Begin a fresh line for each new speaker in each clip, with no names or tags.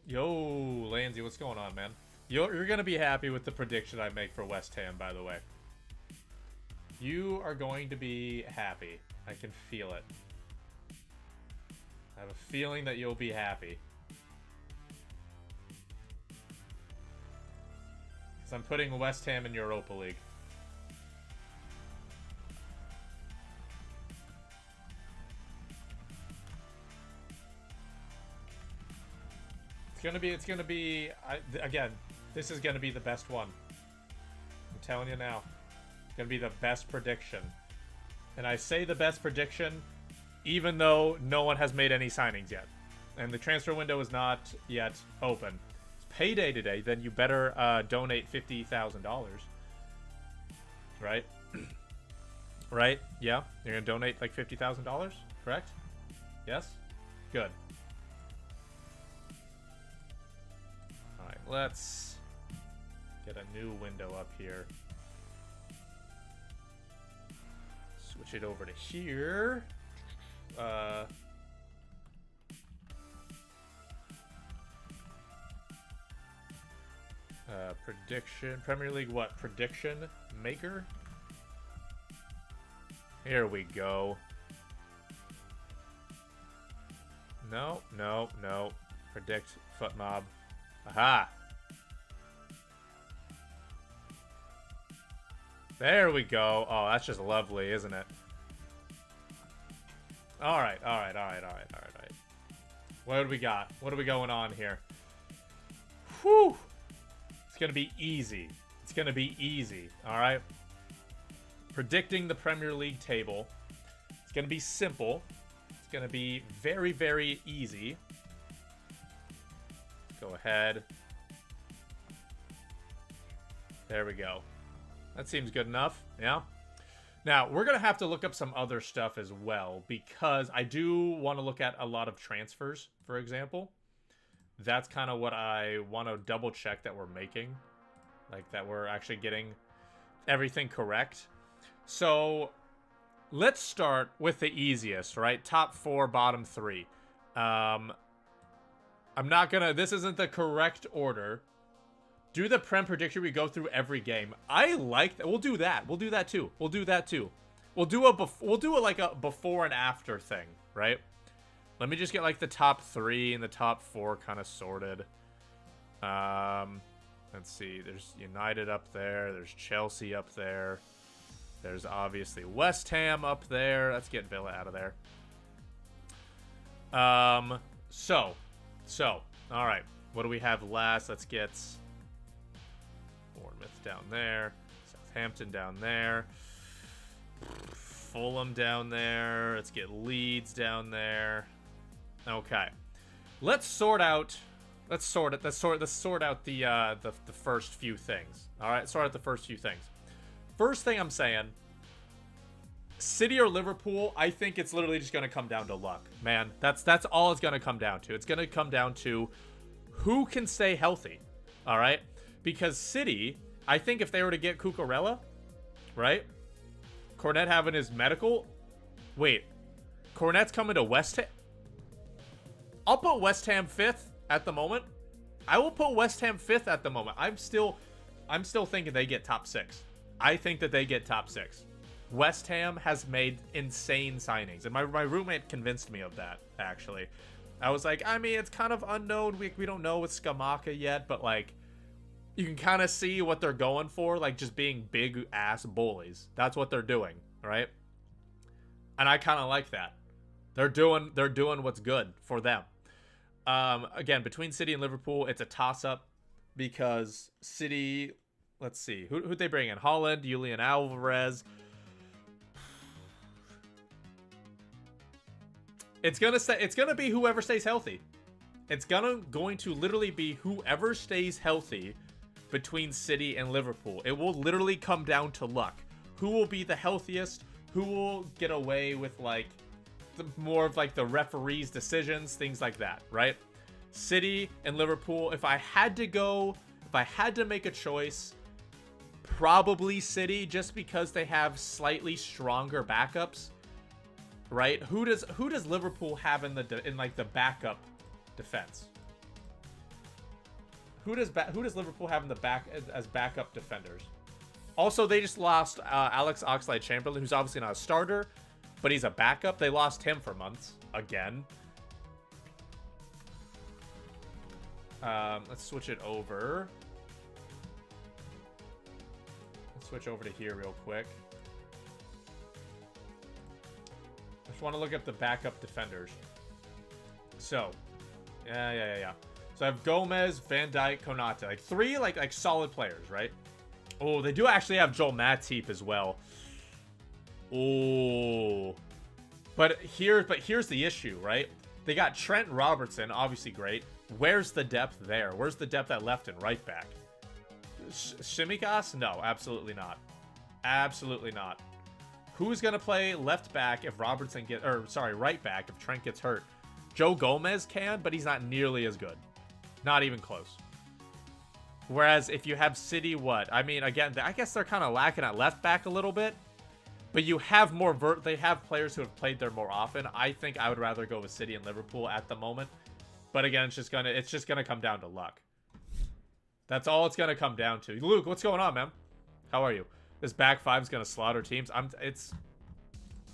Yo, Lansy, what's going on, man? You're gonna be happy with the prediction I make for West Ham, by the way. You are going to be happy. I can feel it. I have a feeling that you'll be happy. Because I'm putting West Ham in Europa League. It's gonna be, again, this is gonna be the best one. I'm telling you now. It's gonna be the best prediction. And I say the best prediction, even though no one has made any signings yet. And the transfer window is not yet open. It's payday today, then you better donate $50,000. Right? Right? Yeah? You're gonna donate like $50,000? Correct? Yes? Good. Alright, let's get a new window up here. Switch it over to here. Prediction. Premier League what? Prediction maker? Here we go. No, no, no. Predict foot mob. Aha! There we go. Oh, that's just lovely, isn't it? Alright, alright, alright, alright, alright. What do we got? What are we going on here? Whew! It's gonna be easy. It's gonna be easy, alright? Predicting the Premier League table. It's gonna be simple. It's gonna be very, very easy. Go ahead. There we go. That seems good enough, yeah? Now, we're going to have to look up some other stuff as well, because I do want to look at a lot of transfers, for example. That's kind of what I want to double check that we're making. Like, that we're actually getting everything correct. So, let's start with the easiest, right? Top 4, bottom 3. I'm not gonna... This isn't the correct order. Do the Prem prediction we go through every game. I like that. We'll do that. We'll do that too. We'll do that too. We'll do like a before and after thing, right? Let me just get like the top 3 and the top 4 kind of sorted. Let's see. There's United up there. There's Chelsea up there. There's obviously West Ham up there. Let's get Villa out of there. So, all right. What do we have last? Let's get Bournemouth down there. Southampton down there. Fulham down there. Let's get Leeds down there. Okay. Let's sort out the first few things. All right, sort out the first few things. First thing I'm saying, City or Liverpool, I think it's literally just going to come down to luck. Man, that's all it's going to come down to. It's going to come down to who can stay healthy, all right? Because City, I think if they were to get Cucurella, right? Cornet having his medical. Wait, Cornet's coming to West Ham? I'll put West Ham 5th at the moment. I will put West Ham 5th at the moment. I'm still thinking they get top 6. I think that they get top 6. West Ham has made insane signings. And my roommate convinced me of that, actually. I was like, I mean, it's kind of unknown. We don't know with Skamaka yet, but, like, you can kind of see what they're going for, like, just being big-ass bullies. That's what they're doing, right? And I kind of like that. They're doing what's good for them. Again, between City and Liverpool, it's a toss-up because City... Let's see. Who'd they bring in? Holland, Julian Alvarez... It's gonna be whoever stays healthy. It's going to literally be whoever stays healthy between City and Liverpool. It will literally come down to luck. Who will be the healthiest? Who will get away with like more of like the referee's decisions, things like that, right? City and Liverpool. If I had to make a choice, probably City, just because they have slightly stronger backups. Right? Who does Liverpool have in like the backup defense? who does Liverpool have in the back as backup defenders? Also, they just lost Alex Oxlade-Chamberlain, who's obviously not a starter, but he's a backup. They lost him for months again. Let's switch it over. Let's switch over to here real quick. I just want to look up the backup defenders. So, yeah. So I have Gomez, Van Dijk, Konate. Like 3 like solid players, right? Oh, they do actually have Joel Matip as well. Oh. But here's the issue, right? They got Trent Robertson, obviously great. Where's the depth there? Where's the depth at left and right back? Shimikas? No, absolutely not. Absolutely not. Who's going to play left back if Robertson gets... Or, sorry, right back if Trent gets hurt? Joe Gomez can, but he's not nearly as good. Not even close. Whereas if you have City, what? I mean, again, I guess they're kind of lacking at left back a little bit. But you have more... They have players who have played there more often. I think I would rather go with City and Liverpool at the moment. But again, it's just gonna come down to luck. That's all it's gonna come down to. Luke, what's going on, man? How are you? This back five is gonna slaughter teams.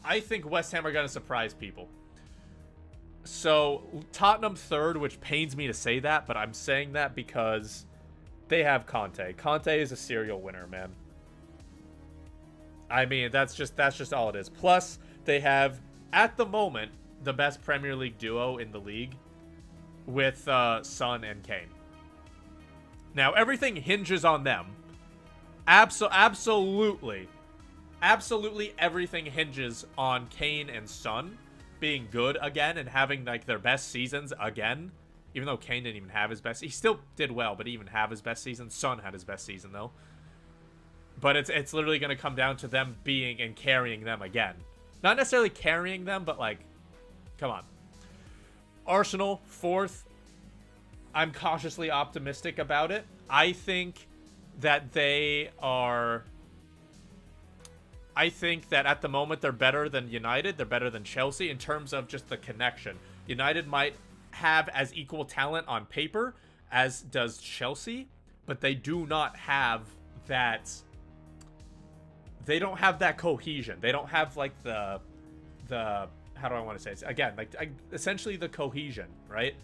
I think West Ham are gonna surprise people. So Tottenham third, which pains me to say that, but I'm saying that because they have Conte. Conte is a serial winner, man. I mean, that's just all it is. Plus, they have at the moment the best Premier League duo in the league with Son and Kane. Now, everything hinges on them. Absolutely everything hinges on Kane and Son being good again and having like their best seasons again. Even though Kane didn't even have his best, he still did well, but he didn't even have his best season. Son had his best season though. But it's literally going to come down to them being and carrying them again. Not necessarily carrying them, but like, come on. Arsenal, fourth. I'm cautiously optimistic about it. I think that they are... I think that at the moment they're better than United. They're better than Chelsea in terms of just the connection. United might have as equal talent on paper as does Chelsea, but they do not have that... They don't have that cohesion. They don't have like the how do I want to say it? Again, like essentially the cohesion, right?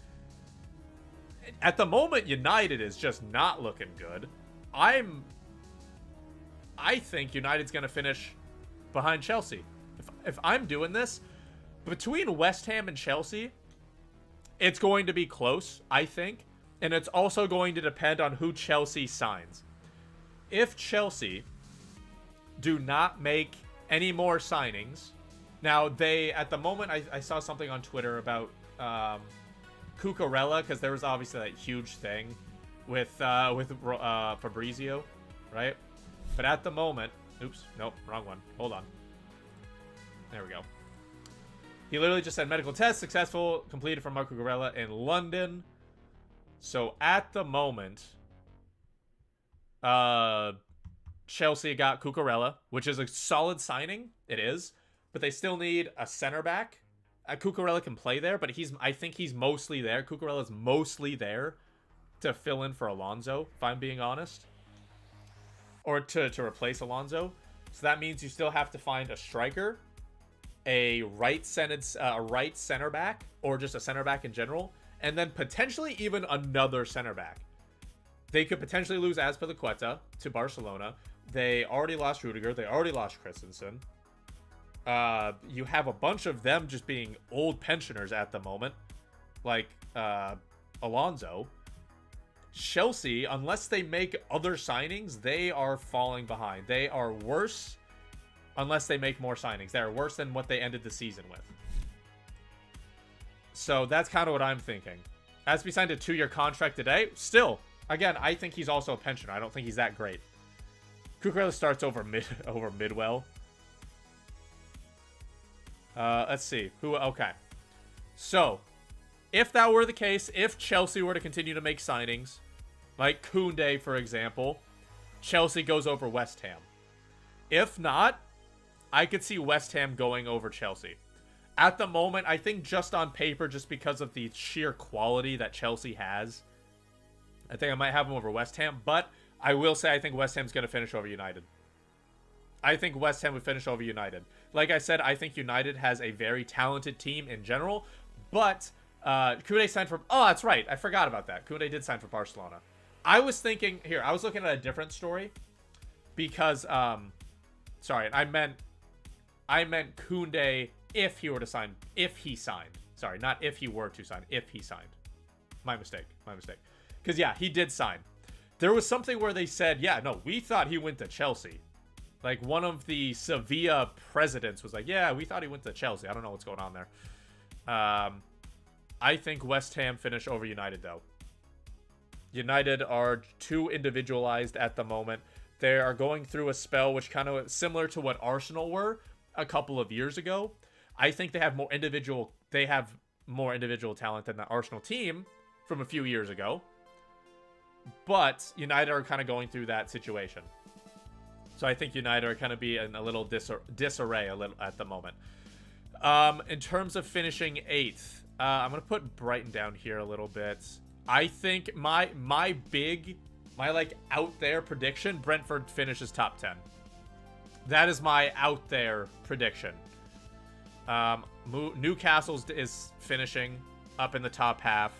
At the moment, United is just not looking good. I think United's going to finish behind Chelsea. If I'm doing this, between West Ham and Chelsea, it's going to be close, I think. And it's also going to depend on who Chelsea signs. If Chelsea do not make any more signings... Now, at the moment, I saw something on Twitter about Cucurella, because there was obviously that huge thing with Fabrizio, right? But at the moment, oops, nope, wrong one. Hold on. There we go. He literally just said medical test successful, completed for Marco Cucurella in London. So at the moment, Chelsea got Cucurella, which is a solid signing. It is. But they still need a center back. Cucurella can play there, but I think he's mostly there. Cucurella's mostly there to fill in for Alonso, if I'm being honest. Or to replace Alonso. So that means you still have to find a striker, a right center back, or just a center back in general, and then potentially even another center back. They could potentially lose Azpilicueta to Barcelona. They already lost Rudiger. They already lost Christensen. You have a bunch of them just being old pensioners at the moment, like Alonso. Chelsea, unless they make other signings, they are falling behind. They are worse unless they make more signings. They are worse than what they ended the season with. So that's kind of what I'm thinking. Aspi signed a 2-year contract today. Still, again, I think he's also a pensioner. I don't think he's that great. Cucurella starts over Midwell. Let's see. Okay. So, if that were the case, if Chelsea were to continue to make signings, like Koundé, for example, Chelsea goes over West Ham. If not, I could see West Ham going over Chelsea. At the moment, I think just on paper, just because of the sheer quality that Chelsea has, I think I might have him over West Ham, but I will say I think West Ham's going to finish over United. I think West Ham would finish over United. Like I said, I think United has a very talented team in general, but Koundé signed for... Oh, that's right. I forgot about that. Koundé did sign for Barcelona. I was thinking... Here, I was looking at a different story because... sorry, I meant Koundé if he were to sign... If he signed. Sorry, not if he were to sign. If he signed. My mistake. Because, yeah, he did sign. There was something where they said, yeah, no, we thought he went to Chelsea. Like, one of the Sevilla presidents was like, yeah, we thought he went to Chelsea. I don't know what's going on there. I think West Ham finish over United, though. United are too individualized at the moment. They are going through a spell which kind of similar to what Arsenal were a couple of years ago. I think they have more individual talent than the Arsenal team from a few years ago. But United are kind of going through that situation. So I think United are kind of be in a little disarray at the moment. In terms of finishing 8th, I'm going to put Brighton down here a little bit. I think my like out there prediction, Brentford finishes top 10. That is my out there prediction. Newcastle is finishing up in the top half.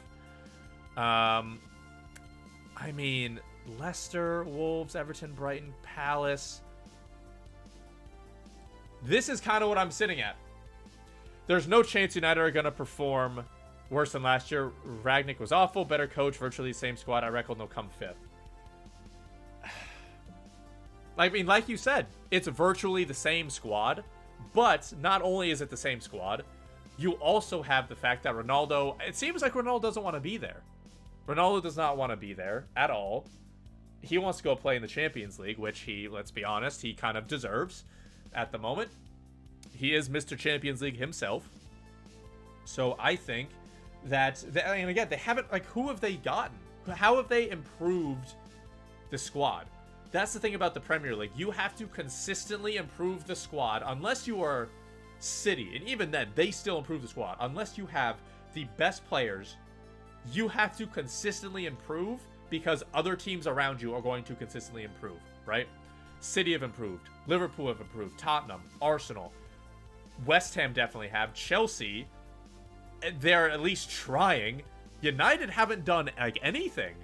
I mean, Leicester, Wolves, Everton, Brighton, Palace. This is kind of what I'm sitting at. There's no chance United are going to perform worse than last year. Ragnick was awful. Better coach. Virtually the same squad. I reckon they'll come 5th. I mean, like you said, it's virtually the same squad. But not only is it the same squad, you also have the fact that Ronaldo... It seems like Ronaldo doesn't want to be there. Ronaldo does not want to be there at all. He wants to go play in the Champions League, which he, let's be honest, he kind of deserves at the moment. He is Mr. Champions League himself. So I think that, and again, they haven't, like, who have they gotten? How have they improved the squad? That's the thing about the Premier League. You have to consistently improve the squad, unless you are City. And even then, they still improve the squad. Unless you have the best players, you have to consistently improve because other teams around you are going to consistently improve, right? City have improved. Liverpool have improved. Tottenham, Arsenal, West Ham definitely have. Chelsea, they're at least trying. United haven't done like anything,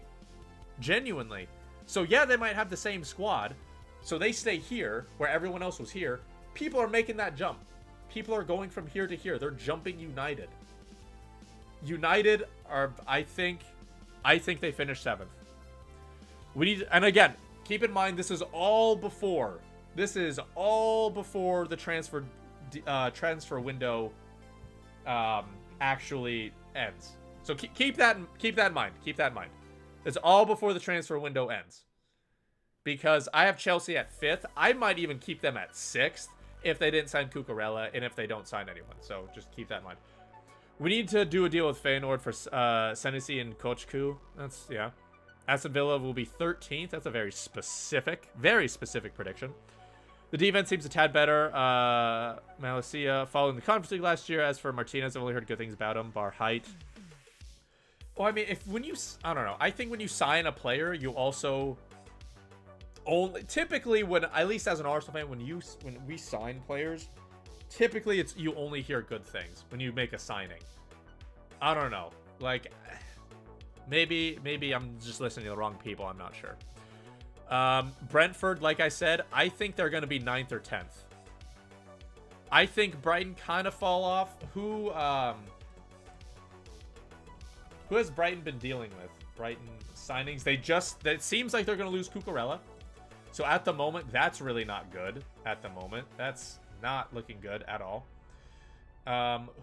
genuinely. So yeah, they might have the same squad. So they stay here where everyone else was here. People are making that jump. People are going from here to here. They're jumping United. United are, I think they finished 7th. We need, and again, keep in mind this is all before the transfer window actually ends. So keep that in mind. It's all before the transfer window ends. Because I have Chelsea at 5th. I might even keep them at 6th if they didn't sign Cucurella and if they don't sign anyone. So just keep that in mind. We need to do a deal with Feyenoord for Senesi and Kochku. That's, yeah. Aston Villa will be 13th. That's a very specific prediction. The defense seems a tad better. Malacia following the Conference League last year. As for Martinez, I've only heard good things about him, bar height. Well, I mean, I don't know. I think when you sign a player, you also typically when, at least as an Arsenal fan, when we sign players, typically it's you only hear good things when you make a signing. I don't know. Like, maybe I'm just listening to the wrong people. I'm not sure. Brentford, like I said, I think they're going to be 9th or 10th. I think Brighton kind of fall off. Who has Brighton been dealing with? Brighton signings. It seems like they're going to lose Cucurella. So at the moment, that's really not good. At the moment, that's not looking good at all.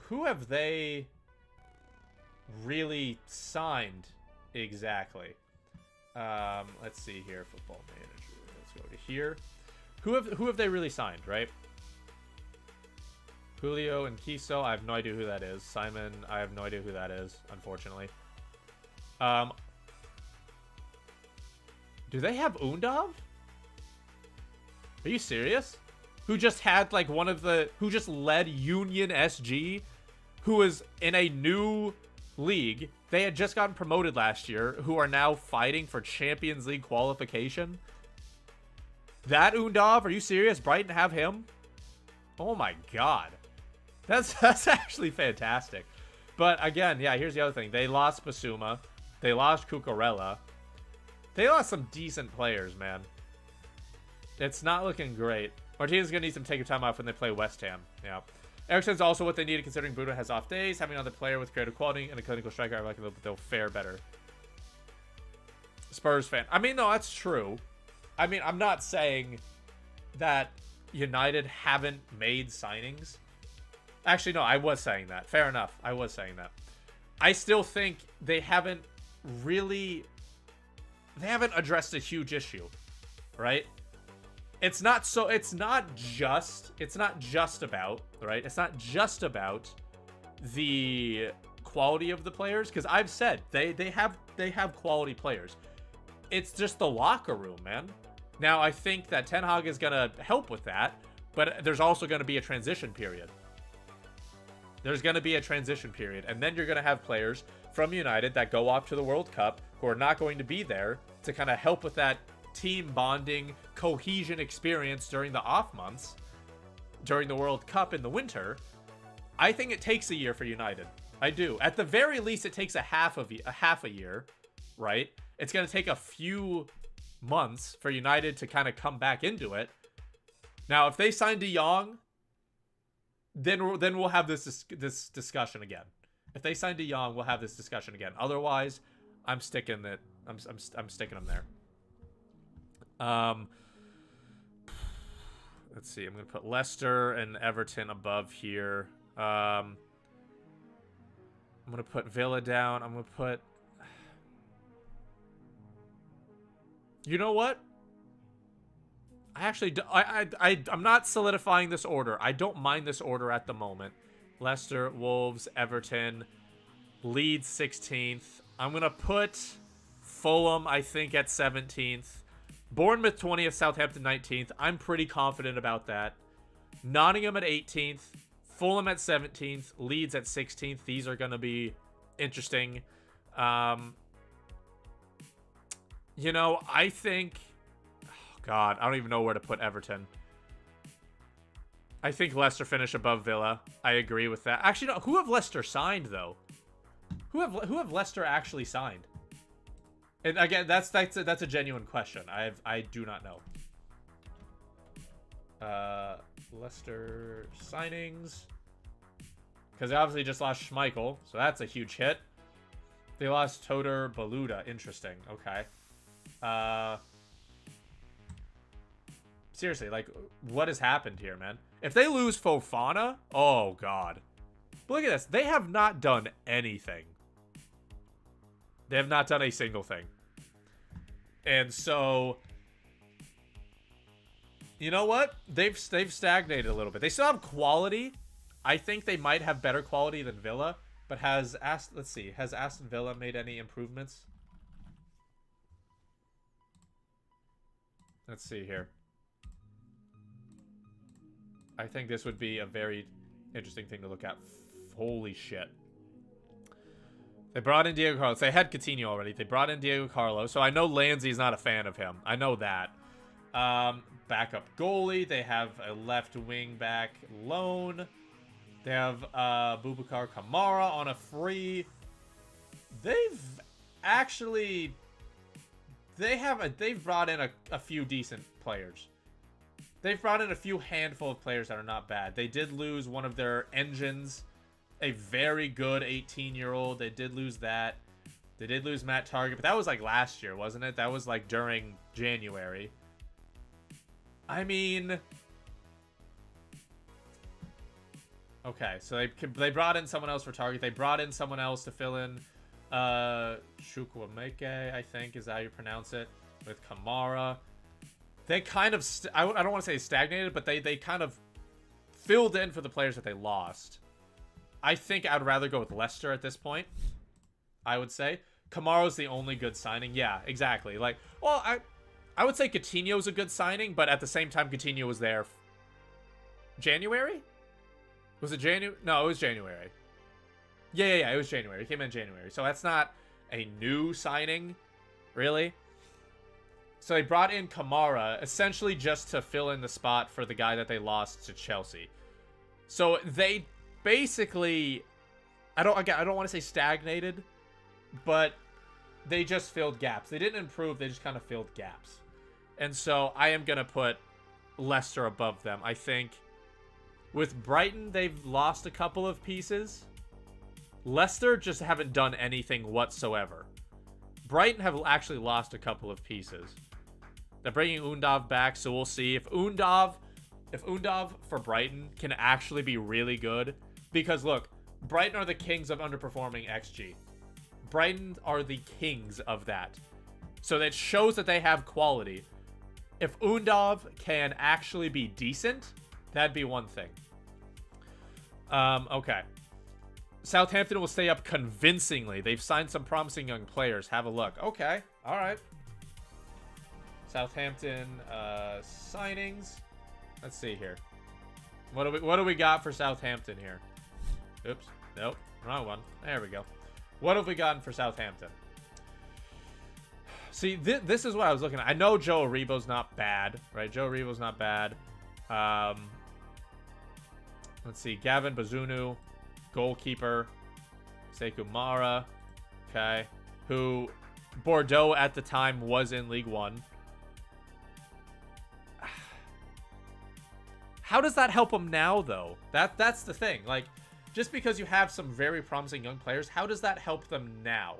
Who have they really signed exactly? Let's see here. Football Manager. Let's go to here. Who have they really signed, right? Julio and Kiso. I have no idea who that is. Simon. I have no idea who that is, unfortunately. Do they have Undav? Are you serious? Who just had like who just led Union SG, who is in a new league they had just gotten promoted last year, who are now fighting for Champions League qualification. That Undav, are you serious? Brighton have him? Oh my god. That's actually fantastic. But again, yeah, here's the other thing. They lost Basuma. They lost Cucurella. They lost some decent players, man. It's not looking great. Martinez is going to need some take time off when they play West Ham. Yeah. Ericsson's also what they needed, considering Buda has off days. Having another player with creative quality and a clinical striker, I reckon they'll fare better. Spurs fan. I mean, no, that's true. I mean, I'm not saying that United haven't made signings. Actually, no, I was saying that. Fair enough. I was saying that. I still think they haven't addressed a huge issue, right? It's not just about, right? It's not just about the quality of the players, because I've said they have quality players. It's just the locker room, man. Now, I think that Ten Hag is going to help with that, but there's also going to be a transition period. There's going to be a transition period, and then you're going to have players from United that go off to the World Cup who are not going to be there to kind of help with that team bonding, cohesion experience during the off months, during the World Cup in the winter. I think it takes a year for United. I do. At the very least, it takes a half a year, right? It's going to take a few months for United to kind of come back into it. Now, if they sign De Jong, then we'll have this discussion again. If they sign De Jong, we'll have this discussion again. Otherwise, I'm sticking it. I'm sticking them there. Let's see. I'm gonna put Leicester and Everton above here. I'm gonna put Villa down. I'm gonna put. You know what? I'm not solidifying this order. I don't mind this order at the moment. Leicester, Wolves, Everton, Leeds 16th. I'm gonna put Fulham, I think, at 17th. Bournemouth 20th, Southampton 19th. I'm pretty confident about that. Nottingham at 18th. Fulham at 17th. Leeds at 16th. These are going to be interesting. You know, I think... Oh God, I don't even know where to put Everton. I think Leicester finish above Villa. I agree with that. Actually, no. Who have Leicester signed, though? Who have Leicester actually signed? And again, that's a genuine question. I do not know. Leicester signings, because they obviously just lost Schmeichel, so that's a huge hit. They lost Toder Baluda. Interesting. Okay. Seriously, like, what has happened here, man? If they lose Fofana, oh God. But look at this. They have not done anything. They have not done a single thing. And so, you know what? They've stagnated a little bit. They still have quality. I think they might have better quality than Villa. But has Aston Villa made any improvements? Let's see here. I think this would be a very interesting thing to look at. Holy shit. They brought in Diego Carlos. They had Coutinho already. They brought in Diego Carlos. So I know Lanzey's not a fan of him. I know that. Backup goalie. They have a left wing back loan. They have Boubacar Kamara on a free. They've brought in a few decent players. They've brought in a few handful of players that are not bad. They did lose one of their engines, a very good 18-year-old. They did lose that. They did lose Matt Target, but that was like last year, wasn't it? That was like during January. I mean, okay, so they brought in someone else for Target. They brought in someone else to fill in Chukwuemeke, I think is how you pronounce it, with Kamara. They kind of, I don't want to say stagnated, but they kind of filled in for the players that they lost. I think I'd rather go with Leicester at this point, I would say. Kamara's the only good signing. Yeah, exactly. Like, well, I would say Coutinho's a good signing, but at the same time, Coutinho was there. January? Was it January? No, it was January. Yeah. It was January. He came in January. So that's not a new signing, really. So they brought in Kamara essentially just to fill in the spot for the guy that they lost to Chelsea. So they basically, I don't want to say stagnated, but they just filled gaps. They didn't improve. They just kind of filled gaps. And so I am going to put Leicester above them. I think with Brighton, they've lost a couple of pieces. Leicester just haven't done anything whatsoever. Brighton have actually lost a couple of pieces. They're bringing Undav back, so we'll see if Undav for Brighton can actually be really good. Because look, Brighton are the kings of underperforming XG. Brighton are the kings of that. So that shows that they have quality. If Undav can actually be decent, that'd be one thing. Okay. Southampton will stay up convincingly. They've signed some promising young players. Have a look. Okay. All right. Southampton signings. Let's see here. What do we got for Southampton here? Oops. Nope. Wrong one. There we go. What have we gotten for Southampton? See, this is what I was looking at. I know Joe Aribo's not bad, right? Joe Aribo's not bad. Let's see. Gavin Bazunu, goalkeeper. Sekou Mara, okay. Who Bordeaux at the time was in League One. How does that help him now, though? That's the thing. Like, just because you have some very promising young players, how does that help them now?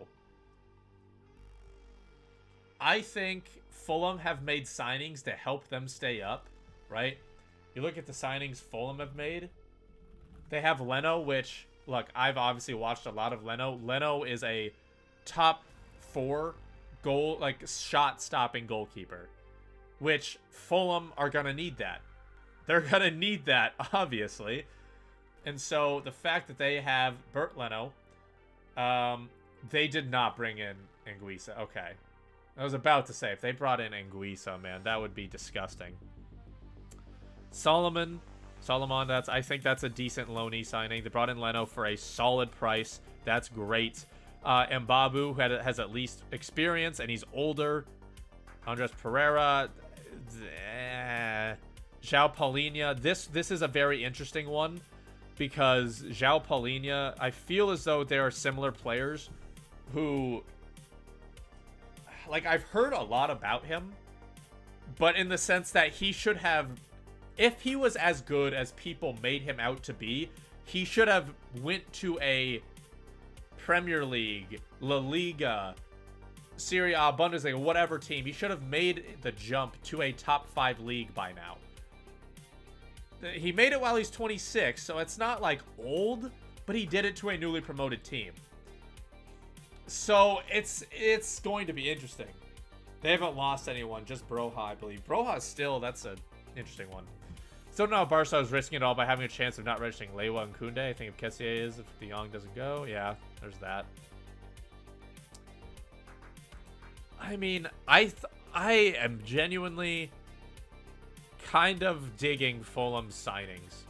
I think Fulham have made signings to help them stay up, right? You look at the signings Fulham have made. They have Leno, which, look, I've obviously watched a lot of Leno. Leno is a top 4 shot-stopping goalkeeper, which Fulham are going to need that. They're going to need that, obviously. And so the fact that they have Bert Leno, they did not bring in Anguissa. Okay. I was about to say, if they brought in Anguissa, man, that would be disgusting. Solomon, I think that's a decent loanee signing. They brought in Leno for a solid price. That's great. Mbabu has at least experience, and he's older. Andres Pereira. João Palhinha. This is a very interesting one because João Palhinha, I feel as though there are similar players who, like, I've heard a lot about him, but in the sense that he should have, if he was as good as people made him out to be, he should have went to a Premier League, La Liga, Serie A, Bundesliga, whatever team. He should have made the jump to a top 5 league by now. He made it while he's 26, so it's not like old, but he did it to a newly promoted team. So it's going to be interesting. They haven't lost anyone, just Broha, I believe. Broha still, that's an interesting one. Still don't know if Barca is risking it all by having a chance of not registering Lewa and Koundé. I think if Kessié is, if De Jong doesn't go, yeah, there's that. I mean, I am genuinely kind of digging Fulham's signings.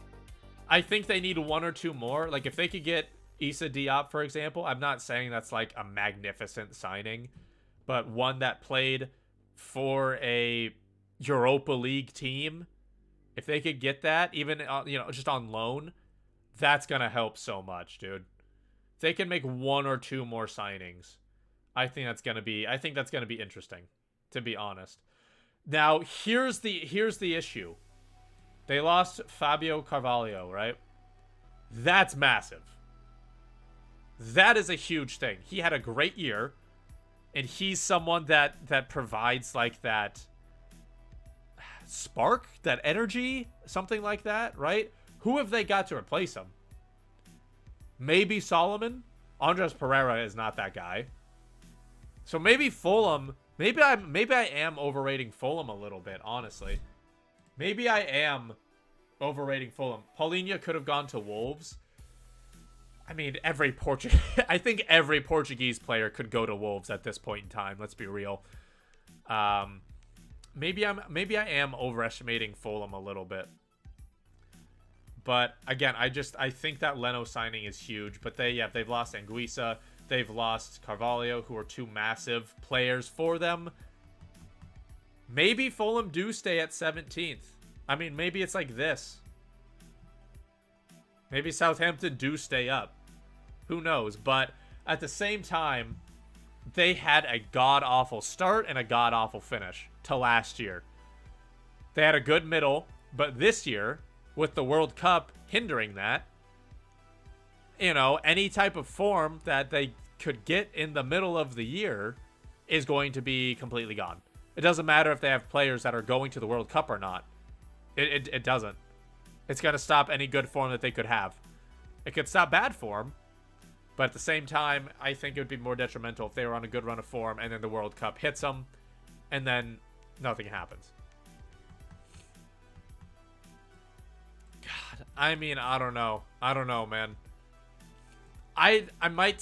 I think they need 1 or 2 more. Like, if they could get Issa Diop, for example, I'm not saying that's like a magnificent signing, but one that played for a Europa League team, if they could get that, even just on loan, that's gonna help so much, dude. If they can make 1 or 2 more signings, I think that's gonna be interesting, to be honest. Now, here's the issue. They lost Fabio Carvalho, right? That's massive. That is a huge thing. He had a great year, and he's someone that provides like that spark, that energy, something like that, right? Who have they got to replace him? Maybe Solomon? Andres Pereira is not that guy. So maybe Fulham, maybe I am overrating Fulham a little bit, honestly. Maybe I am overrating Fulham. Paulinho could have gone to Wolves. I mean, I think every Portuguese player could go to Wolves at this point in time. Let's be real. Maybe I am overestimating Fulham a little bit. But again, I think that Leno signing is huge. But they've lost Anguissa, they've lost Carvalho, who are two massive players for them. Maybe Fulham do stay at 17th. I mean, maybe it's like this. Maybe Southampton do stay up. Who knows? But at the same time, they had a god-awful start and a god-awful finish to last year. They had a good middle, but this year, with the World Cup hindering that, you know, any type of form that they could get in the middle of the year is going to be completely gone. It doesn't matter if they have players that are going to the World Cup or not. It doesn't. It's going to stop any good form that they could have. It could stop bad form, but at the same time, I think it would be more detrimental if they were on a good run of form and then the World Cup hits them and then nothing happens. God, I mean, I don't know. I don't know, man. I might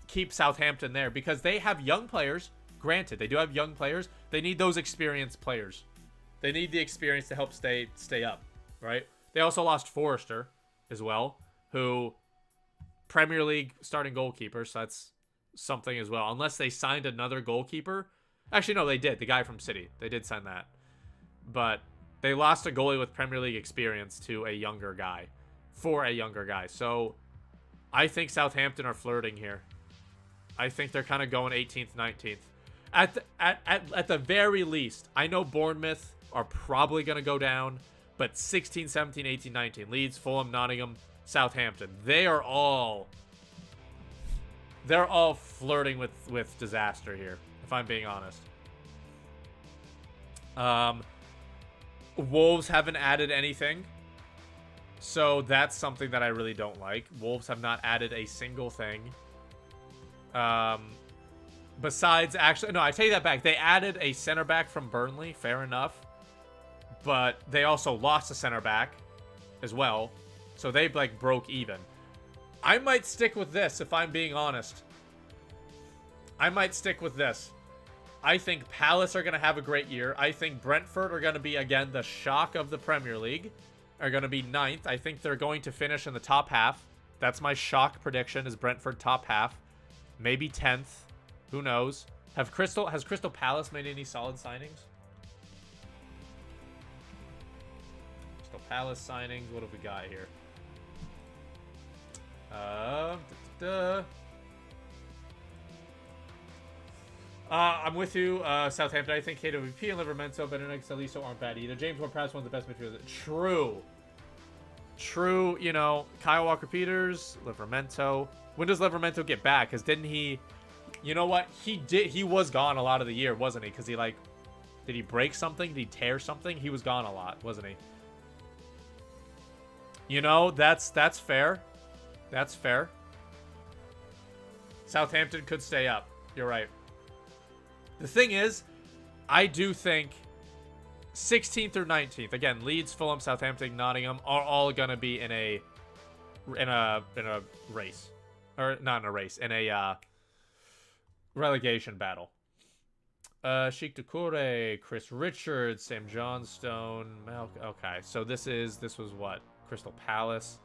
keep Southampton there because they have young players. Granted, they do have young players. They need those experienced players. They need the experience to help stay up, right? They also lost Forrester as well, who Premier League starting goalkeeper, so that's something as well. Unless they signed another goalkeeper. Actually, no, they did. The guy from City. They did sign that. But they lost a goalie with Premier League experience to a younger guy. For a younger guy. So I think Southampton are flirting here. I think they're kind of going 18th, 19th. At the very least, I know Bournemouth are probably going to go down, but 16, 17, 18, 19. Leeds, Fulham, Nottingham, Southampton. They're all flirting with disaster here, if I'm being honest. Wolves haven't added anything, so that's something that I really don't like. Wolves have not added a single thing. Besides, actually, no, I take that back. They added a center back from Burnley, fair enough. But they also lost a center back as well. So they, like, broke even. I might stick with this, if I'm being honest. I might stick with this. I think Palace are going to have a great year. I think Brentford are going to be, again, the shock of the Premier League. Are going to be 9th. I think they're going to finish in the top half. That's my shock prediction, is Brentford top half. Maybe 10th. Who knows? Has Crystal Palace made any solid signings? Crystal Palace signings. What have we got here? I'm with you. Southampton. I think KWP and Livramento, but Aliso aren't bad either. James Ward-Prowse, one of the best midfielders. True. You know, Kyle Walker-Peters, Livramento. When does Livramento get back? Because didn't he... You know what? He was gone a lot of the year, wasn't he? Because he, like... Did he break something? Did he tear something? He was gone a lot, wasn't he? You know, that's fair. That's fair. Southampton could stay up. You're right. The thing is, I do think 16th or 19th, again, Leeds, Fulham, Southampton, Nottingham are all gonna be in a race, or not in a race, in a relegation battle. Sheikh Doucouré, Chris Richards, Sam Johnstone, okay, so this was what? Crystal Palace.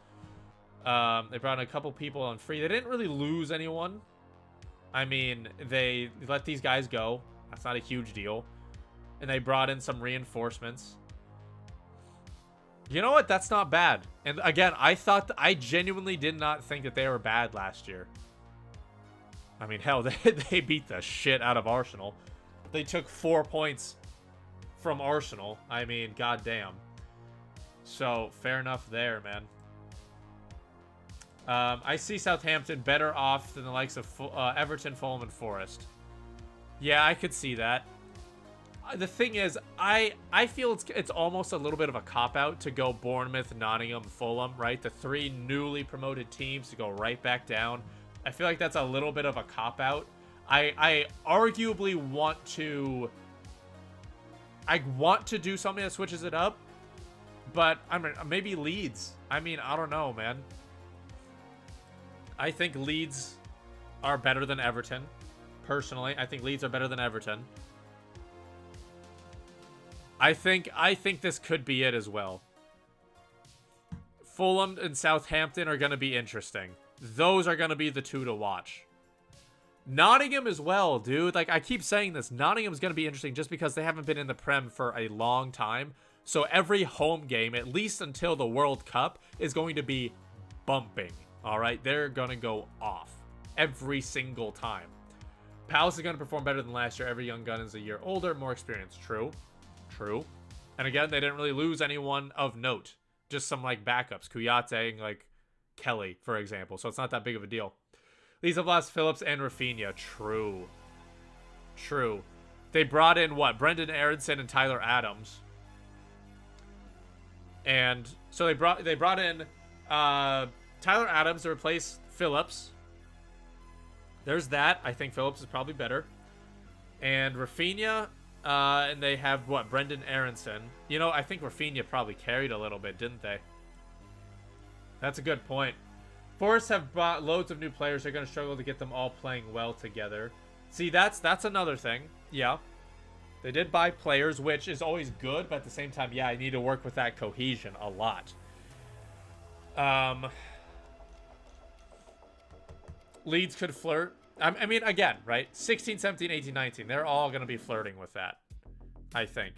They brought in a couple people on free. They didn't really lose anyone. I mean, they let these guys go. That's not a huge deal. And they brought in some reinforcements. You know what? That's not bad. And again, I genuinely did not think that they were bad last year. I mean, hell, they beat the shit out of Arsenal. They took 4 points from Arsenal. I mean, goddamn. So, fair enough there, man. I see Southampton better off than the likes of Everton, Fulham, and Forest. Yeah, I could see that. The thing is, I feel it's almost a little bit of a cop-out to go Bournemouth, Nottingham, Fulham, right? The 3 newly promoted teams to go right back down. I feel like that's a little bit of a cop-out. I arguably want to... I want to do something that switches it up. But, I mean, maybe Leeds. I mean, I don't know, man. I think Leeds are better than Everton. Personally, I think Leeds are better than Everton. I think this could be it as well. Fulham and Southampton are going to be interesting. Those are going to be the two to watch. Nottingham as well, dude. Like, I keep saying this. Nottingham's going to be interesting just because they haven't been in the Prem for a long time. So every home game, at least until the World Cup, is going to be bumping. All right? They're going to go off every single time. Palace is going to perform better than last year. Every young gun is a year older, more experienced. True. True. And again, they didn't really lose anyone of note. Just some, like, backups. Kouyaté and, like, Kelly, for example. So it's not that big of a deal. These have lost Phillips and Rafinha. True. True. They brought in, what? Brendan Aronson and Tyler Adams. And so they brought in Tyler Adams to replace Phillips. There's that. I think Phillips is probably better. And Rafinha, and they have, what? Brendan Aronson. You know, I think Rafinha probably carried a little bit, didn't they? That's a good point. Forest have brought loads of new players. They're going to struggle to get them all playing well together. See, that's another thing. Yeah. They did buy players, which is always good, but at the same time, yeah, I need to work with that cohesion a lot. Leeds could flirt. I mean, again, right? 16, 17, 18, 19. They're all going to be flirting with that, I think.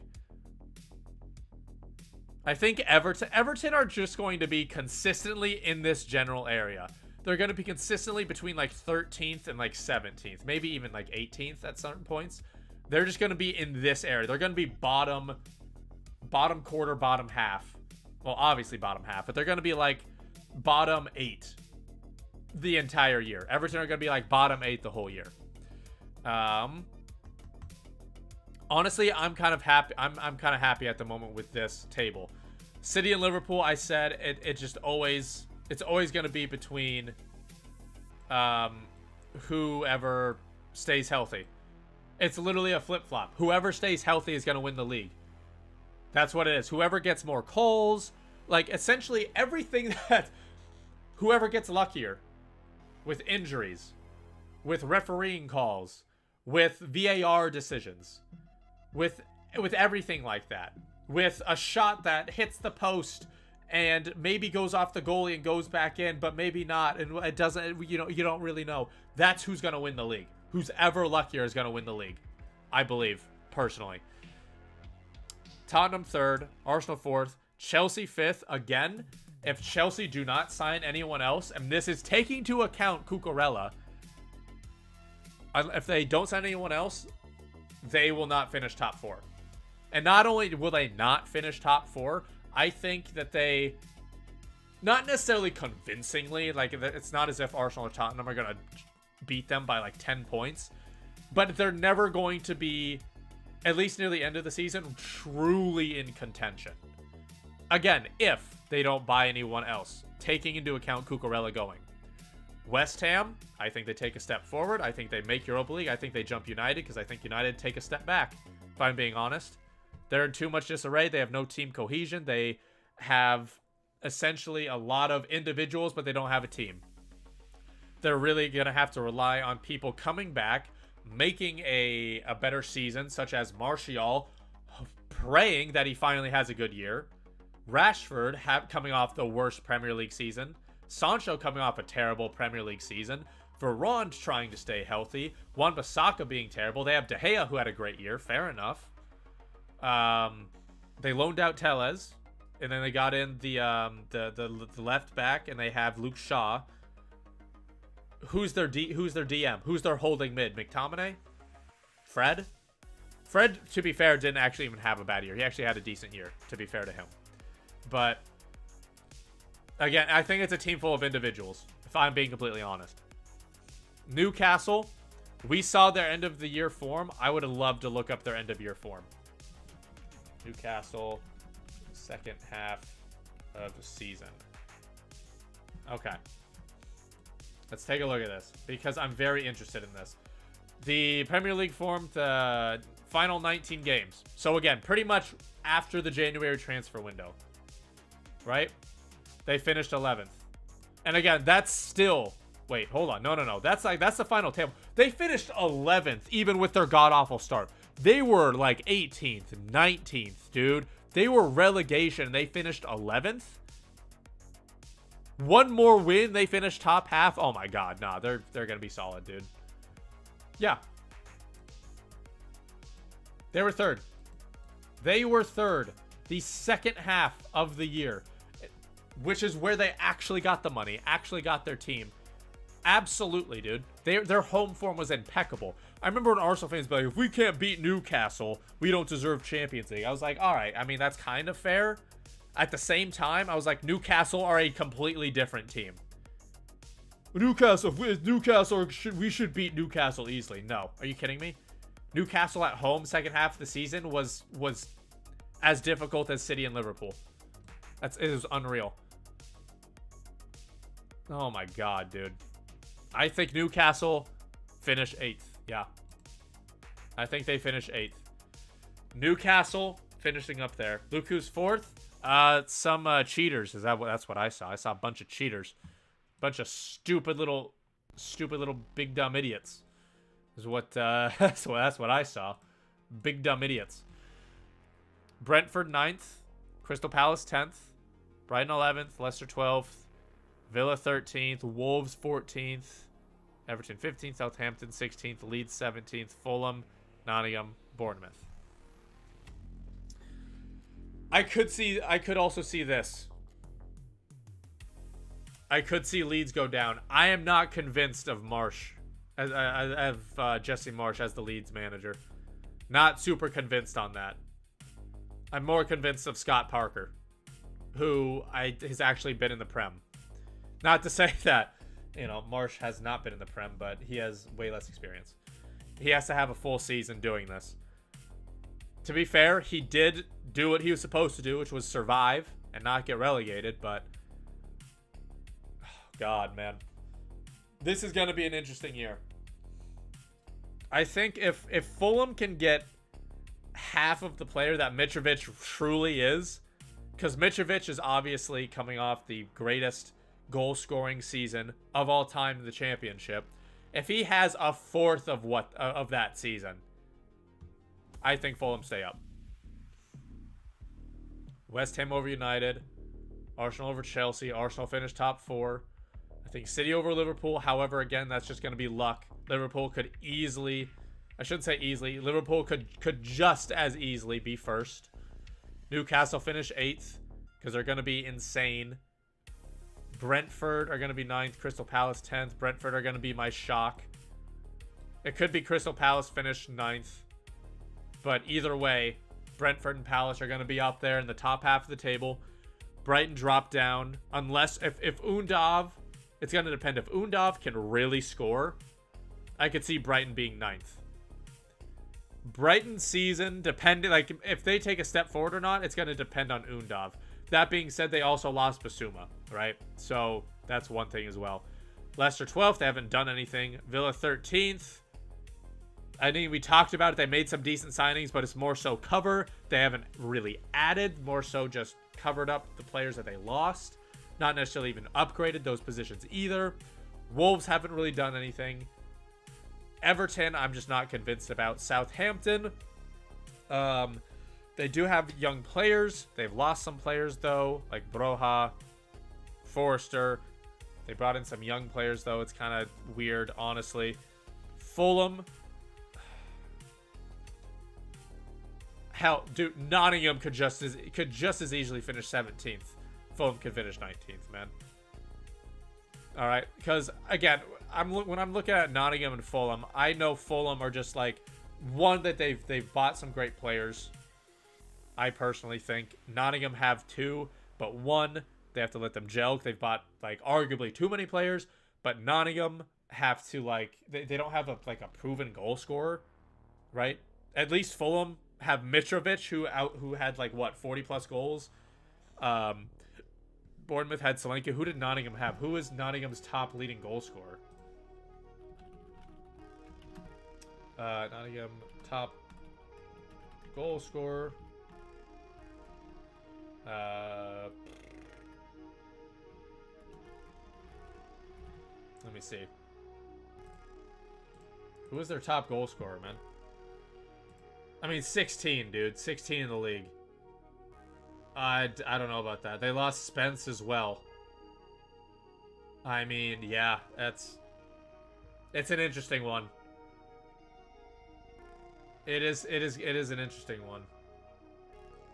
I think Everton are just going to be consistently in this general area. They're going to be consistently between like 13th and like 17th, maybe even like 18th at certain points. They're just going to be in this area. They're going to be bottom quarter, bottom half. Well, obviously bottom half, but they're going to be like bottom 8 the entire year. Everton are going to be like bottom 8 the whole year. Honestly, I'm kind of happy. I'm kind of happy at the moment with this table. City and Liverpool, I said it's always going to be between whoever stays healthy. It's literally a flip-flop. Whoever stays healthy is going to win the league. That's what it is. Whoever gets more calls, like essentially everything that whoever gets luckier with injuries, with refereeing calls, with VAR decisions, with everything like that, with a shot that hits the post and maybe goes off the goalie and goes back in, but maybe not, and it doesn't, you don't really know. That's who's going to win the league. Who's ever luckier is going to win the league, I believe, personally. Tottenham 3rd, Arsenal 4th, Chelsea 5th. Again, if Chelsea do not sign anyone else, and this is taking into account Cucurella, if they don't sign anyone else, they will not finish top 4. And not only will they not finish top 4, I think that they, not necessarily convincingly, like it's not as if Arsenal or Tottenham are going to beat them by like 10 points, but they're never going to be, at least near the end of the season, truly in contention. Again, if they don't buy anyone else, taking into account Cucurella going. West Ham, I think they take a step forward. I think they make Europa League. I think they jump United because I think United take a step back, if I'm being honest. They're in too much disarray. They have no team cohesion. They have essentially a lot of individuals, but they don't have a team. They're really going to have to rely on people coming back, making a better season, such as Martial, praying that he finally has a good year. Rashford coming off the worst Premier League season. Sancho coming off a terrible Premier League season. Varane trying to stay healthy. Wan-Bissaka being terrible. They have De Gea, who had a great year. Fair enough. They loaned out Tellez, and then they got in the left back, and they have Luke Shaw. Who's their DM? Who's their holding mid? McTominay? Fred? Fred, to be fair, didn't actually even have a bad year. He actually had a decent year, to be fair to him. But again, I think it's a team full of individuals, if I'm being completely honest. Newcastle, we saw their end of the year form. I would have loved to look up their end of year form. Newcastle, second half of the season. Okay. Let's take a look at this because I'm very interested in this. The Premier League formed the final 19 games. So again, pretty much after the January transfer window. Right? They finished 11th. And again, that's still... Wait, hold on. No. That's the final table. They finished 11th even with their god-awful start. They were like 18th, 19th, dude. They were relegation and they finished 11th? One more win, they finish top half. Oh my god, nah, they're gonna be solid, dude. Yeah. They were third. They were third the second half of the year, which is where they actually got the money, actually got their team. Absolutely, dude. Their home form was impeccable. I remember when Arsenal fans be like, if we can't beat Newcastle, we don't deserve Champions League. I was like, all right. I mean, that's kind of fair. At the same time, I was like, Newcastle are a completely different team. Newcastle, we should beat Newcastle easily. No, are you kidding me? Newcastle at home, second half of the season was as difficult as City and Liverpool. It was unreal. Oh my god, dude. I think Newcastle finish 8th. Yeah. I think they finish 8th. Newcastle finishing up there. Look who's 4th. Some cheaters. That's what I saw. I saw a bunch of cheaters. Bunch of stupid little big dumb idiots. Is what that's what I saw. Big dumb idiots. Brentford 9th, Crystal Palace 10th, Brighton 11th, Leicester 12th, Villa 13th, Wolves 14th, Everton 15th, Southampton 16th, Leeds 17th, Fulham, Nottingham, Bournemouth. I could also see this. I could see Leeds go down. I am not convinced of Marsh, Jesse Marsh as the Leeds manager. Not super convinced on that. I'm more convinced of Scott Parker, who has actually been in the Prem. Not to say that, Marsh has not been in the Prem, but he has way less experience. He has to have a full season doing this. To be fair, he did do what he was supposed to do, which was survive and not get relegated, but oh, God, man. This is going to be an interesting year. I think if Fulham can get half of the player that Mitrovic truly is, because Mitrovic is obviously coming off the greatest goal-scoring season of all time in the championship. If he has a fourth of that season, I think Fulham stay up. West Ham over United, Arsenal over Chelsea. Arsenal finished top 4. I think City over Liverpool. However, again, that's just going to be luck. Liverpool could easily, I shouldn't say easily, Liverpool could just as easily be first. Newcastle finish 8th because they're going to be insane. Brentford are going to be 9th. Crystal Palace 10th. Brentford are going to be my shock. It could be Crystal Palace finish 9th. But either way, Brentford and Palace are going to be up there in the top half of the table. Brighton drop down. Unless, if Undav, it's going to depend. If Undav can really score, I could see Brighton being 9th. Brighton's season, depending, like, if they take a step forward or not, it's going to depend on Undav. That being said, they also lost Basuma, right? So that's one thing as well. Leicester 12th, they haven't done anything. Villa 13th. I think we talked about it. They made some decent signings, but it's more so cover. They haven't really added, more so just covered up the players that they lost. Not necessarily even upgraded those positions either. Wolves haven't really done anything. Everton, I'm just not convinced about. Southampton, they do have young players. They've lost some players, though, like Broha, Forrester. They brought in some young players, though. It's kind of weird, honestly. Fulham. Hell, dude, Nottingham could just as easily finish 17th. Fulham could finish 19th, man. All right, because again, when I'm looking at Nottingham and Fulham, I know Fulham are just like one that they've bought some great players. I personally think Nottingham have 2, but 1 they have to let them gel. They've bought like arguably too many players, but Nottingham have to like they don't have a proven goal scorer, right? At least Fulham have Mitrovic who had like what 40 plus goals. Bournemouth had Solanke. Who did Nottingham have? Who is Nottingham's top leading goal scorer? Nottingham top goal scorer. Let me see. Who is their top goal scorer, man? I mean, 16, dude. 16 in the league. I don't know about that. They lost Spence as well. I mean, yeah, it's an interesting one. It is an interesting one.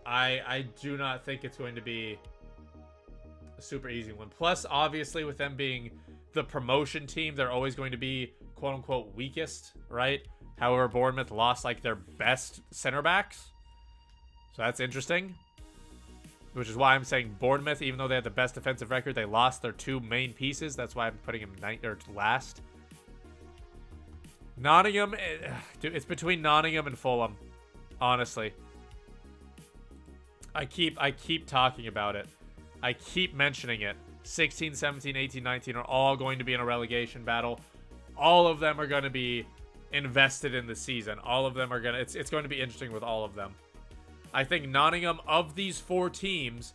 I do not think it's going to be a super easy one. Plus, obviously, with them being the promotion team, they're always going to be quote unquote weakest, right? However, Bournemouth lost like their best center backs. So that's interesting. Which is why I'm saying Bournemouth, even though they had the best defensive record, they lost their two main pieces. That's why I'm putting them ninth or last. Nottingham, dude, it's between Nottingham and Fulham, honestly. I keep talking about it. I keep mentioning it. 16, 17, 18, 19 are all going to be in a relegation battle. All of them are going to be invested in the season. All of them are going to... It's going to be interesting with all of them. I think Nottingham, of these four teams,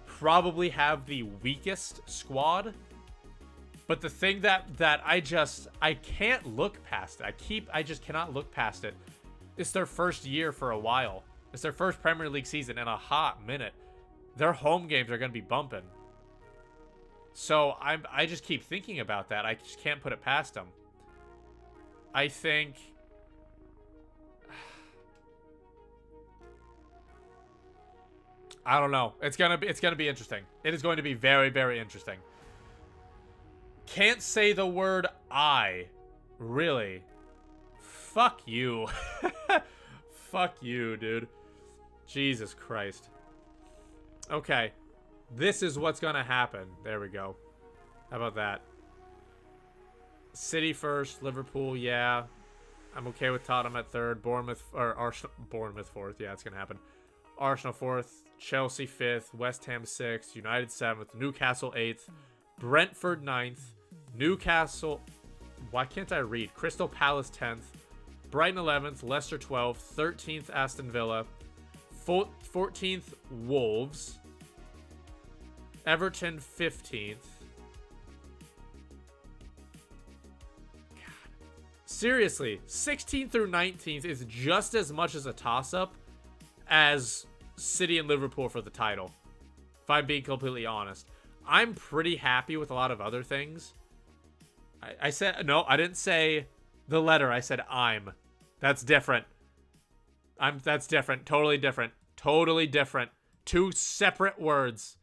probably have the weakest squad. But the thing that I can't look past it. I just cannot look past it. It's their first year for a while. It's their first Premier League season in a hot minute. Their home games are going to be bumping. So I just keep thinking about that. I just can't put it past them. I think... I don't know. It's gonna be interesting. It is going to be very, very interesting. Can't say the word I. Really. Fuck you. Fuck you, dude. Jesus Christ. Okay. This is what's gonna happen. There we go. How about that? City first, Liverpool, yeah. I'm okay with Tottenham at third. Bournemouth, or Arsenal, Bournemouth fourth. Yeah, it's gonna happen. Arsenal fourth, Chelsea fifth, West Ham sixth, United seventh, Newcastle eighth, Brentford ninth, Newcastle... Why can't I read? Crystal Palace 10th, Brighton 11th, Leicester 12th, 13th Aston Villa, 14th Wolves, Everton 15th. God. Seriously, 16th through 19th is just as much as a toss-up as City and Liverpool for the title, if I'm being completely honest. I'm pretty happy with a lot of other things. I said, no, I didn't say the letter. I said I'm. That's different. That's different. Totally different. Totally different. Two separate words.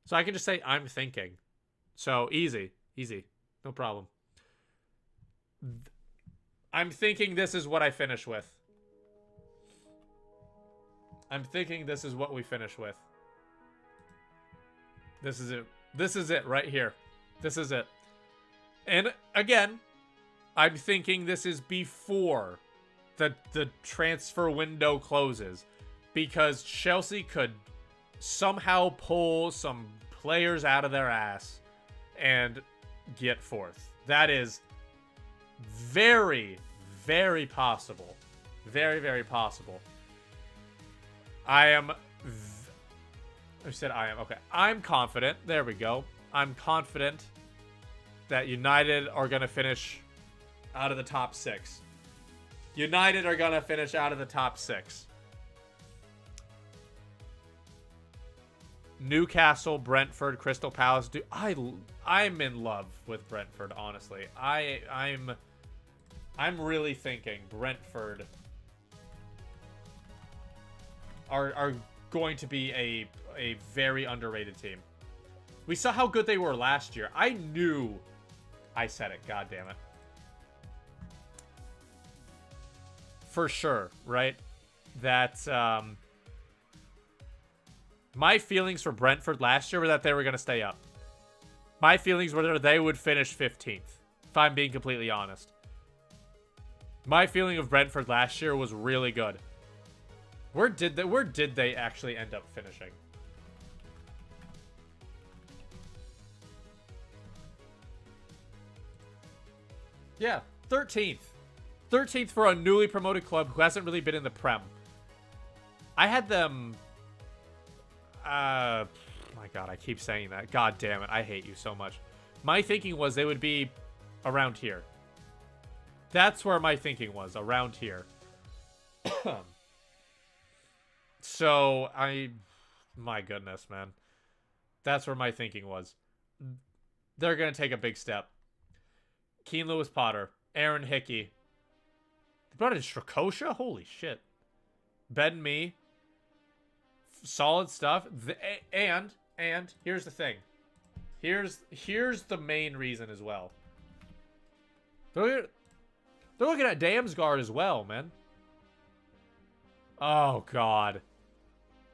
So I can just say I'm thinking. So easy. Easy. No problem. I'm thinking this is what I finish with. I'm thinking this is what we finish with. This is it. This is it right here. This is it. And again, I'm thinking this is before the transfer window closes, because Chelsea could somehow pull some players out of their ass and get fourth. That is very, very possible. Very, very possible. I said I am. Okay. I'm confident. There we go. I'm confident that United are going to finish out of the top 6. United are going to finish out of the top 6. Newcastle, Brentford, Crystal Palace. Dude, I'm in love with Brentford, honestly. I'm really thinking Brentford are going to be a very underrated team. We saw how good they were last year. I knew I said it. God damn it. For sure, right? That my feelings for Brentford last year were that they were going to stay up. My feelings were that they would finish 15th, if I'm being completely honest. My feeling of Brentford last year was really good. Where did they actually end up finishing? Yeah, 13th. 13th for a newly promoted club who hasn't really been in the Prem. I had them... my God, I keep saying that. God damn it, I hate you so much. My thinking was they would be around here. That's where my thinking was, around here. So, my goodness, man. That's where my thinking was. they're going to take a big step. Keane Lewis-Potter, Aaron Hickey. They brought in Strakosha? Holy shit. Ben Mee. Solid stuff. And here's the thing. Here's the main reason as well. They're looking at Damsgaard as well, man. Oh, God.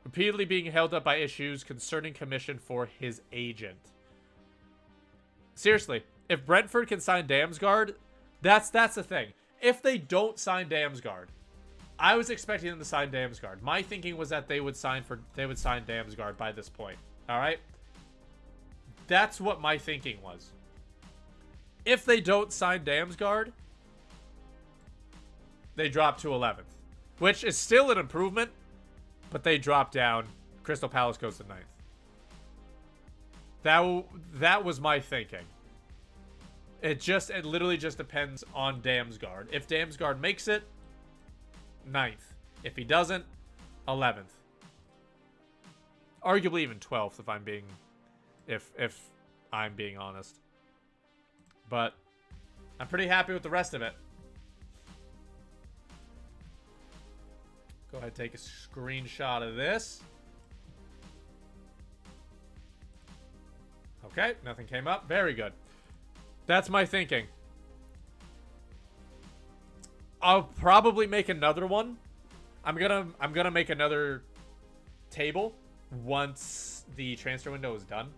Repeatedly being held up by issues concerning commission for his agent. Seriously, if Brentford can sign Damsgaard, that's the thing. If they don't sign Damsgaard, I was expecting them to sign Damsgaard. My thinking was that they would sign Damsgaard by this point. All right? That's what my thinking was. If they don't sign Damsgaard, they drop to 11th, which is still an improvement, but they drop down. Crystal Palace goes to 9th. That was my thinking. It literally just depends on Damsgaard. If Damsgaard makes it, 9th. If he doesn't, 11th. Arguably even 12th if I'm being honest. But I'm pretty happy with the rest of it. Go ahead and take a screenshot of this. Okay, nothing came up. Very good. That's my thinking. I'll probably make another one. I'm gonna make another table once the transfer window is done.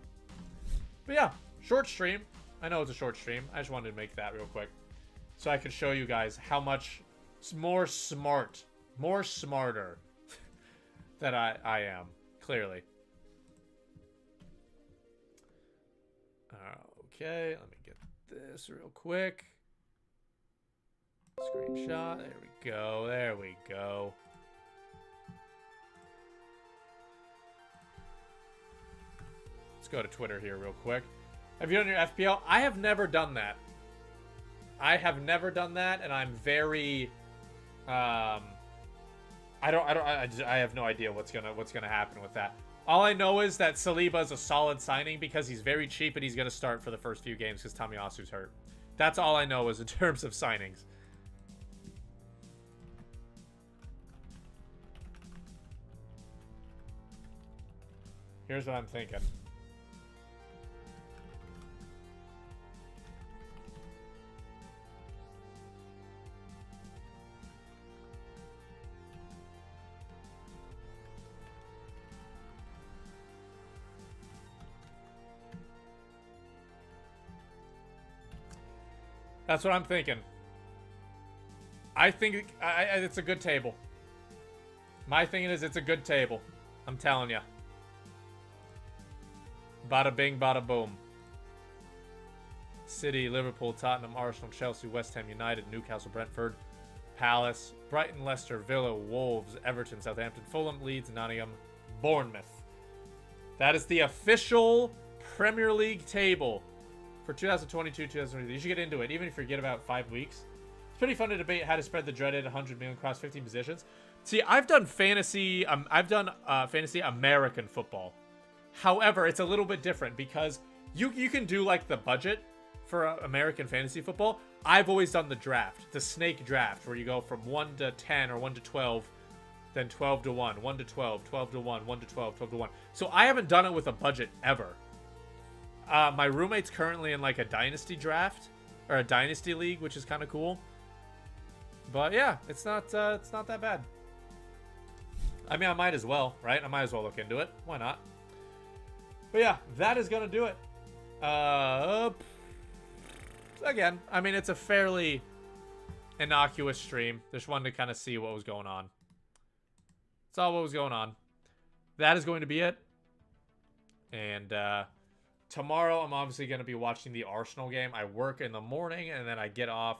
But yeah, short stream. I know it's a short stream. I just wanted to make that real quick so I could show you guys how much smarter that I am, clearly. Okay, let me get this real quick. Screenshot. There we go. There we go. Let's go to Twitter here real quick. Have you done your FPL? I have never done that. I have never done that, and I'm very I have no idea what's gonna happen with that. All I know is that Saliba is a solid signing because he's very cheap and he's gonna start for the first few games because Tomiyasu's hurt. That's all I know is in terms of signings. Here's what I'm thinking. That's what I'm thinking. I think it's a good table. My thinking is it's a good table. I'm telling you. Bada bing, bada boom. City, Liverpool, Tottenham, Arsenal, Chelsea, West Ham United, Newcastle, Brentford, Palace, Brighton, Leicester, Villa, Wolves, Everton, Southampton, Fulham, Leeds, Nottingham, Bournemouth. That is the official Premier League table for 2022-2023. You should get into it, even if you forget about 5 weeks. It's pretty fun to debate how to spread the dreaded 100 million across 15 positions. See, I've done fantasy. Fantasy American football. However, it's a little bit different because you can do like the budget for American fantasy football. I've always done the draft, the snake draft, where you go from 1 to 10 or 1 to 12, then 12 to 1, 1 to 12, 12 to 1, 1 to 12, 12 to 1. So I haven't done it with a budget ever. My roommate's currently in like a dynasty draft or a dynasty league, which is kind of cool. But yeah, it's not that bad. I mean, I might as well, right? I might as well look into it. Why not? But yeah, that is gonna do it. Again, I mean, it's a fairly innocuous stream. Just wanted to kind of see what was going on. That's all what was going on. That is going to be it. And tomorrow, I'm obviously going to be watching the Arsenal game. I work in the morning, and then I get off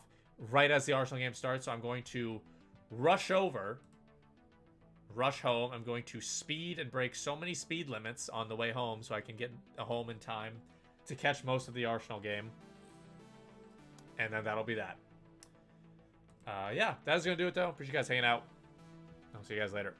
right as the Arsenal game starts. So I'm going to rush home. I'm going to speed and break so many speed limits on the way home so I can get home in time to catch most of the Arsenal game. And then that'll be that. Yeah, that's going to do it, though. Appreciate you guys hanging out. I'll see you guys later.